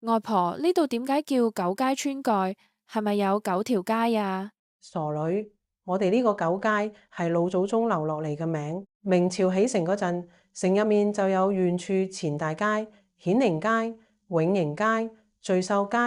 外婆，呢度點解叫九街村蓋？係咪有9條街啊？傻女，我哋呢個九街係老祖宗留落嚟嘅名。明朝起城嗰陣，城入面就有縣署前大街、顯寧街、永寧街、聚秀街、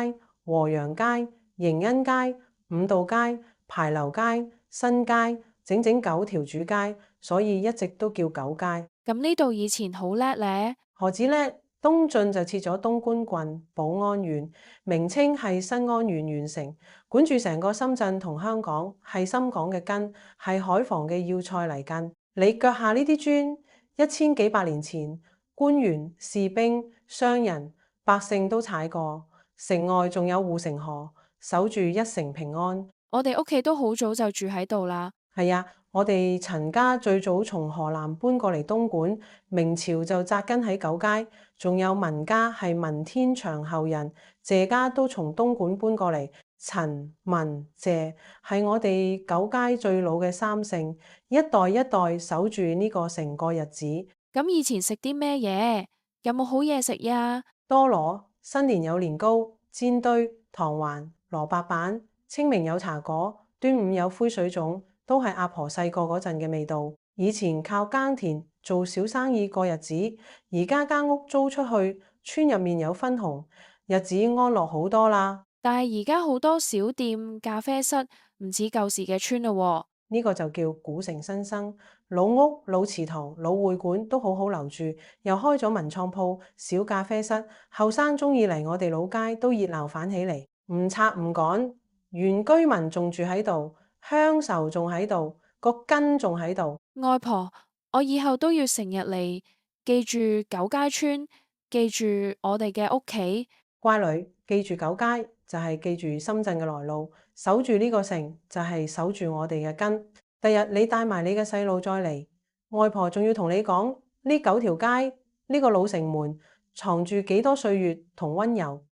和陽街、迎恩街、五道街、牌樓街、新街，整整9條主街，所以一直都叫九街。咁呢度以前好叻咧。何止呢？東晉就設咗東官郡、寶安縣，名稱係新安縣縣城，管住成個深圳同香港，係深港嘅根，係海防嘅要塞嚟緊。你腳下呢啲磚，1000幾百年前，官員、士兵、商人、百姓都踩過。城外仲有護城河，守住一城平安。我哋屋企都好早就住喺度啦。係啊，我哋陳家最早從河南搬過嚟東莞，明朝就紮根喺九街，仲有文家係文天祥後人，謝家都從東莞搬過嚟。陳、文、謝係我哋九街最老嘅三姓，一代一代守住呢個城過日子。咁以前食啲咩嘢？有冇好嘢食呀？多羅，新年有年糕、煎堆、糖環、蘿蔔板，清明有茶果，端午有灰水粽。都係阿婆細個嗰陣嘅味道。以前靠耕田做小生意過日子，而家間屋租出去，村入面有分紅，日子安樂好多啦。但係而家好多小店、咖啡室，唔似舊時嘅村咯喎。呢個就叫古城新生，老屋、老祠堂、老會館都好好留住，又開咗文創鋪、小咖啡室，後生鍾意嚟我哋老街都熱鬧返起嚟，唔拆唔趕，原居民仲住喺度。鄉愁仲喺度，個根仲喺度。外婆，我以後都要成日嚟，記住九街村，記住我哋嘅屋企。乖女，記住九街就係記住深圳嘅來路，守住呢個城就係守住我哋嘅根。第日你帶埋你嘅細路再嚟，外婆仲要同你講呢9條街，呢個老城門藏住幾多歲月同溫柔。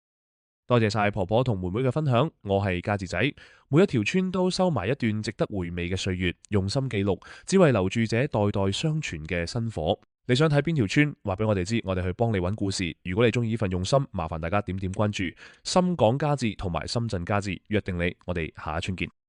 多謝晒婆婆同妹妹嘅分享，我係家字仔。每一條村都收埋一段值得回味嘅歲月，用心記錄，只為留住這代代相傳嘅薪火。你想睇邊條村？話俾我哋知，我哋去幫你揾故事。如果你中意呢份用心，麻煩大家點點關注。深港家字同埋深圳家字，約定你，我哋下一村見。